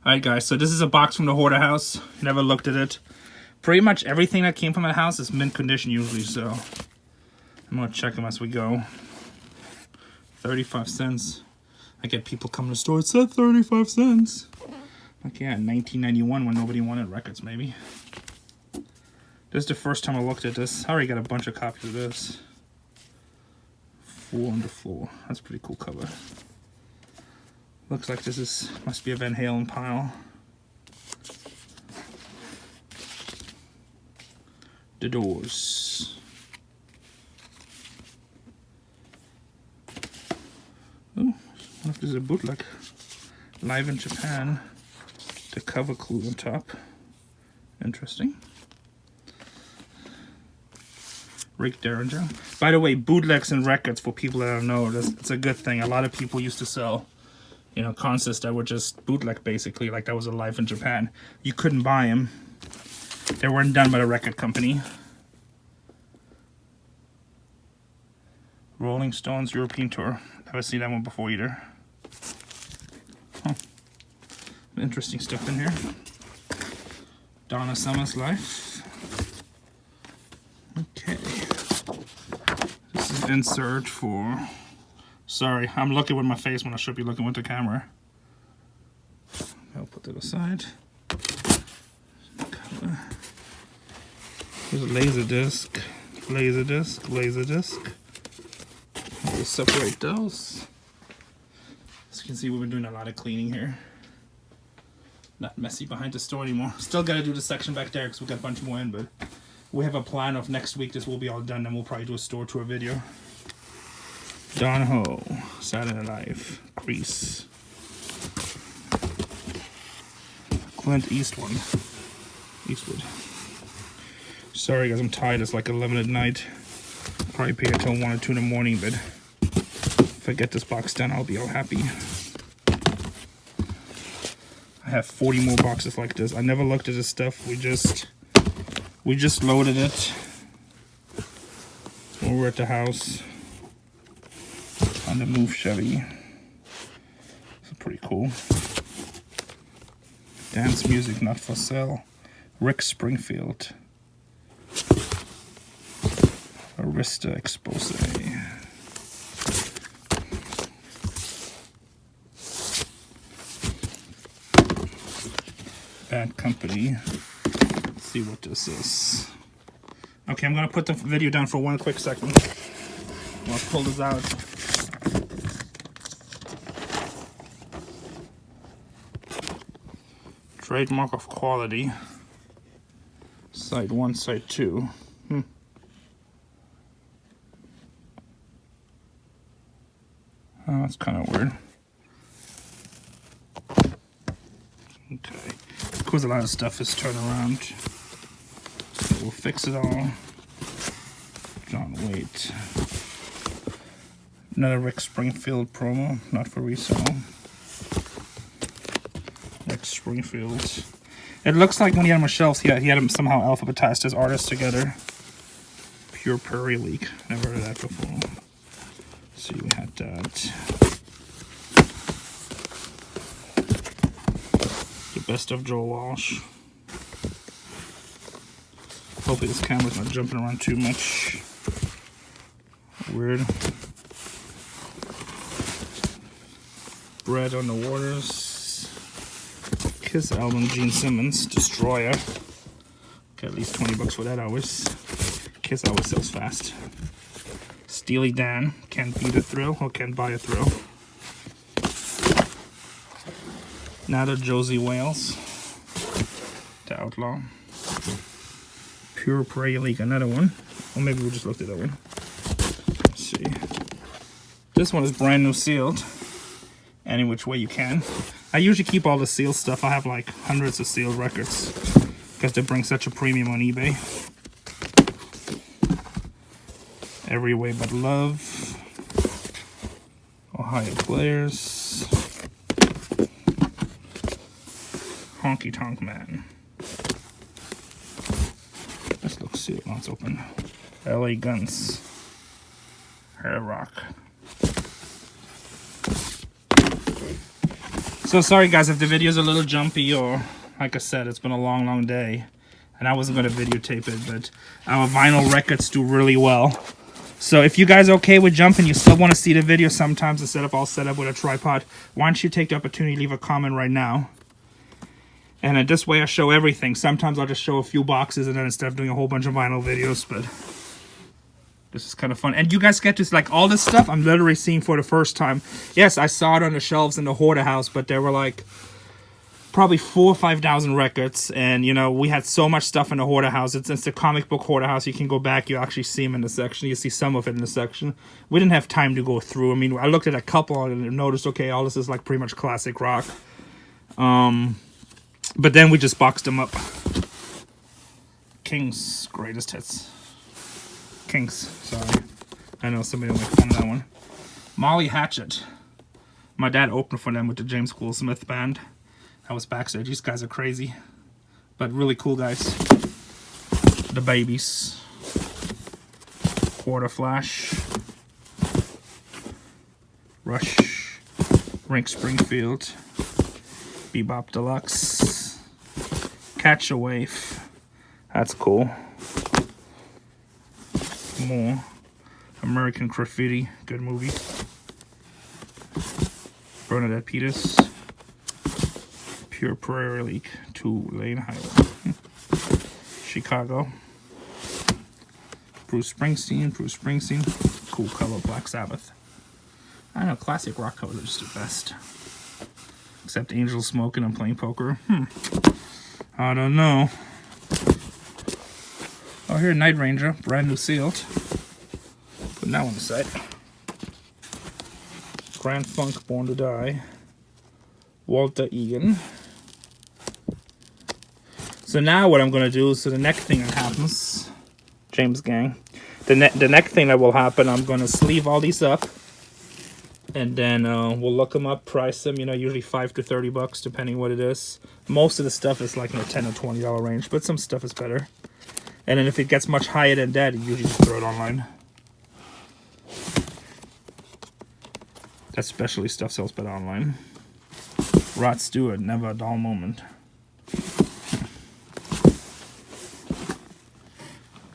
Alright guys, so this is a box from the Hoarder House. Never looked at it. Pretty much everything that came from that house is mint condition usually, so I'm gonna check them as we go. 35 cents. I get people coming to the store, it said 35 cents. Like, yeah, 1991 when nobody wanted records, maybe. This is the first time I looked at this. I already got a bunch of copies of this. Fool on the Floor. That's a pretty cool cover. Looks like this must be a Van Halen pile. The Doors. Oh, I wonder if this is a bootleg. Live in Japan. The cover clue on top. Interesting. Rick Derringer. By the way, bootlegs and records, for people that don't know, it's a good thing. A lot of people used to sell, you know, concerts that were just bootleg, basically, like that was a Live in Japan. You couldn't buy them. They weren't done by the record company. Rolling Stones European Tour. Never seen that one before either. Huh. Interesting stuff in here. Donna Summer's Life. Okay. This is insert for... Sorry, I'm looking with my face when I should be looking with the camera. I'll put that aside. Here's a laser disc. Laser disc. Laser disc. We'll separate those. As you can see, we've been doing a lot of cleaning here. Not messy behind the store anymore. Still got to do the section back there because we got a bunch more in, but we have a plan of next week this will be all done, then we'll probably do a store tour video. Don Ho, Saturday Night Live, Grease. Clint Eastwood. Sorry guys, I'm tired. It's like 11 at night. I'll probably pay until 1 or 2 in the morning, but if I get this box done, I'll be all happy. I have 40 more boxes like this. I never looked at this stuff. We just loaded it when we were at the house on the Move Chevy. It's pretty cool. Dance Music Not For Sale. Rick Springfield. Arista Expose. Bad Company. Let's see what this is. Okay, I'm gonna put the video down for 1 quick second. I'll pull this out. Trademark of Quality. Side 1, Side 2. Oh, that's kind of weird. Okay. Of course, a lot of stuff is turned around. So we'll fix it all. John Waite. Another Rick Springfield promo, not for resale. Rick Springfield. It looks like when he had him on shelves, he had him somehow alphabetized his artists together. Pure Prairie League. Never heard of that before. See, we had that. The Best of Joe Walsh. Hopefully this camera's not jumping around too much. Weird. Bread on the Waters. Kiss album, Gene Simmons, Destroyer. Got at least 20 bucks for that always. Kiss always sells fast. Steely Dan, Can't Beat a Thrill, or Can't Buy a Thrill. Nada Josie Wales, The Outlaw. Pure Prairie League, another one. Or maybe we just looked at that one. Let's see. This one is brand new sealed. Any which way you can. I usually keep all the sealed stuff. I have like hundreds of sealed records because they bring such a premium on eBay. Every Way But Love. Ohio Players. Honky Tonk Man. This looks sealed. Now it's open. LA Guns. Hair Rock. So sorry guys if the video's a little jumpy, or like I said, it's been a long day and I wasn't going to videotape it, but our vinyl records do really well. So if you guys are okay with jumping, you still want to see the video sometimes instead of all set up with a tripod, why don't you take the opportunity to leave a comment right now. And in this way I show everything. Sometimes I'll just show a few boxes and then instead of doing a whole bunch of vinyl videos, but this is kind of fun. And you guys get to, like, all this stuff I'm literally seeing for the first time. Yes, I saw it on the shelves in the Hoarder House, but there were like probably 4,000 or 5,000 records. And, you know, we had so much stuff in the Hoarder House. It's the comic book Hoarder House. You can go back. You actually see them in the section. You see some of it in the section. We didn't have time to go through. I mean, I looked at a couple and noticed, okay, all this is like pretty much classic rock. But then we just boxed them up. King's greatest hits. Kings, sorry. I know somebody will make fun of that one. Molly Hatchet. My dad opened for them with the James Coolsmith band. That was backstage. These guys are crazy, but really cool guys. The Babies. Quarter Flash. Rush. Rink Springfield. Bebop Deluxe. Catch a Wave. That's cool. More. American Graffiti. Good movie. Bernadette Peters. Pure Prairie League. 2-lane highway. Chicago. Bruce Springsteen. Cool color. Black Sabbath. I don't know. Classic rock colors are just the best. Except Angels Smoking and playing poker. I don't know. Oh, here, Night Ranger, brand new sealed. Putting that one aside. Grand Funk, Born to Die. Walter Egan. So now what I'm going to do is, so the next thing that happens, James Gang, the next thing that will happen, I'm going to sleeve all these up. And then we'll look them up, price them, you know, usually $5 to $30, depending what it is. Most of the stuff is like in the $10 or $20 range, but some stuff is better. And then if it gets much higher than that, you usually just throw it online. That specialty stuff sells better online. Rod Stewart, Never a Dull Moment.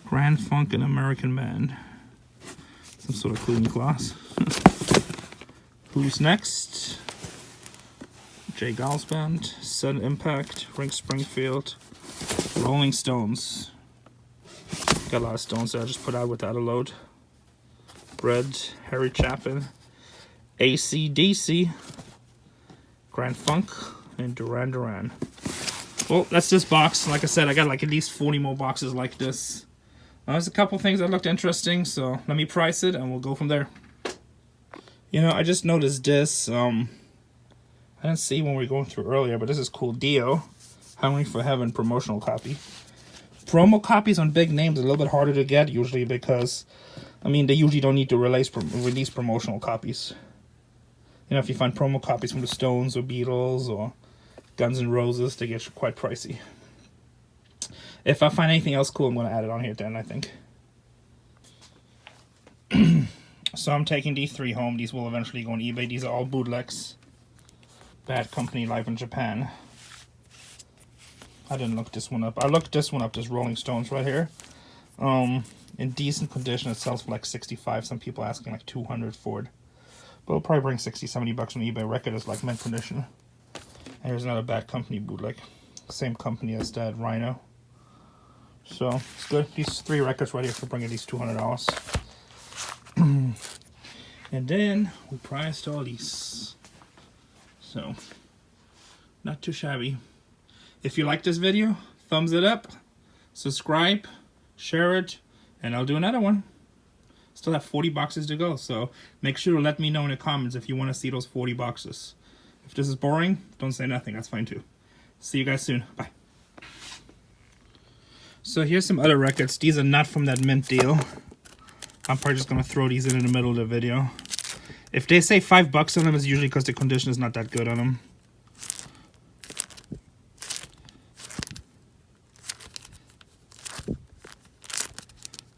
Grand Funk and American Band. Some sort of cleaning class. Who's Next? Jay Giles Band. Sudden Impact. Rink Springfield. Rolling Stones. Got a lot of Stones that I just put out without a load. Bread. Harry Chapin. AC/DC. Grand Funk. And Duran Duran. Well, that's this box. Like I said, I got like at least 40 more boxes like this. There's a couple things that looked interesting, so let me price it and we'll go from there. You know, I just noticed this. I didn't see when we were going through earlier, but this is cool. Dio, Hungry for Heaven promotional copy. Promo copies on big names are a little bit harder to get usually because, I mean, they usually don't need to release promotional copies. You know, if you find promo copies from the Stones or Beatles or Guns N' Roses, they get quite pricey. If I find anything else cool, I'm going to add it on here then, I think. So I'm taking these 3 home. These will eventually go on eBay. These are all bootlegs. Bad Company live in Japan. I didn't look this one up. I looked this one up, this Rolling Stones right here. In decent condition, it sells for like $65. Some people asking like $200 for it. But it'll probably bring $60, $70 on eBay. Record is like mint condition. And here's another Bad Company bootleg. Same company as that Rhino. So it's good. These 3 records right here for bringing these $200. And then we priced all these. So not too shabby. If you like this video, thumbs it up, subscribe, share it, and I'll do another one. Still have 40 boxes to go, so make sure to let me know in the comments if you want to see those 40 boxes. If this is boring, don't say nothing. That's fine too. See you guys soon. Bye. So here's some other records. These are not from that mint deal. I'm probably just going to throw these in the middle of the video. If they say $5 on them, it's usually because the condition is not that good on them.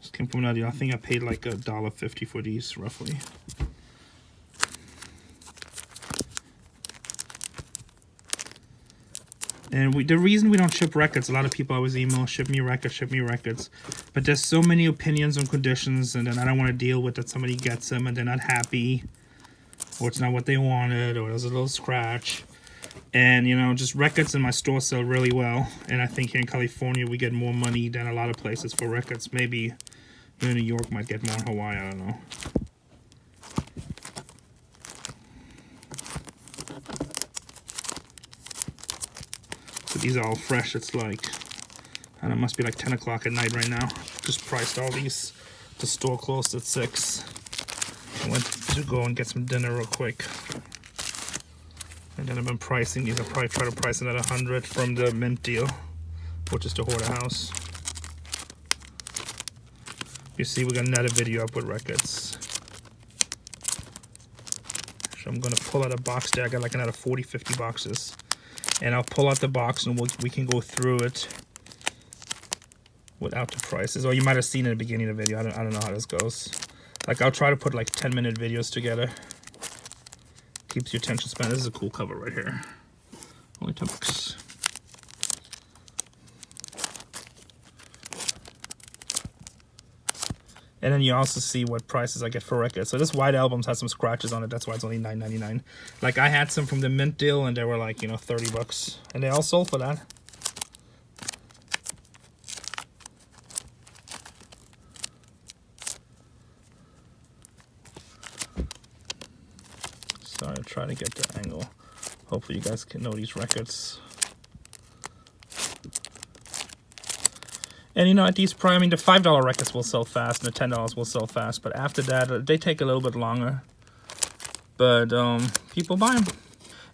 Just came from another deal. I think I paid like $1.50 for these, roughly. And the reason we don't ship records, a lot of people always email, ship me records. But there's so many opinions on conditions, and then I don't want to deal with that somebody gets them and they're not happy, or it's not what they wanted, or there's a little scratch. And, you know, just records in my store sell really well. And I think here in California we get more money than a lot of places for records. Maybe here in New York might get more in Hawaii, I don't know. So these are all fresh. It's like, I don't know, it must be like 10 o'clock at night right now. Just priced all these. The store closed at 6. I went to go and get some dinner real quick. And then I've been pricing these. I'll probably try to price it at 100 from the mint deal, which is the Hoarder House. You see, we're gonna net a video up with records. So I'm gonna pull out a box there. I got like another 40, 50 boxes. And I'll pull out the box and we can go through it without the prices. Or you might have seen it at the beginning of the video. I don't know how this goes. Like, I'll try to put like 10-minute videos together. Keeps your attention span. This is a cool cover right here. Only $10. And then you also see what prices I get for records. So this White Album's has some scratches on it. That's why it's only $9.99. Like, I had some from the mint deal, and they were like, you know, $30. And they all sold for that. Sorry, I'll try to get the angle. Hopefully you guys can know these records. And you know, at these price, I mean, the $5 records will sell fast, and the $10 will sell fast. But after that, they take a little bit longer. But people buy them.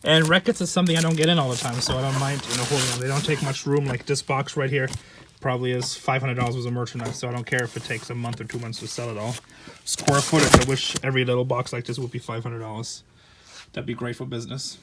And records is something I don't get in all the time, so I don't mind, you know, holding them. They don't take much room. Like this box right here probably is $500 worth of merchandise, so I don't care if it takes a month or 2 months to sell it all. Square footage, I wish every little box like this would be $500. That'd be great for business.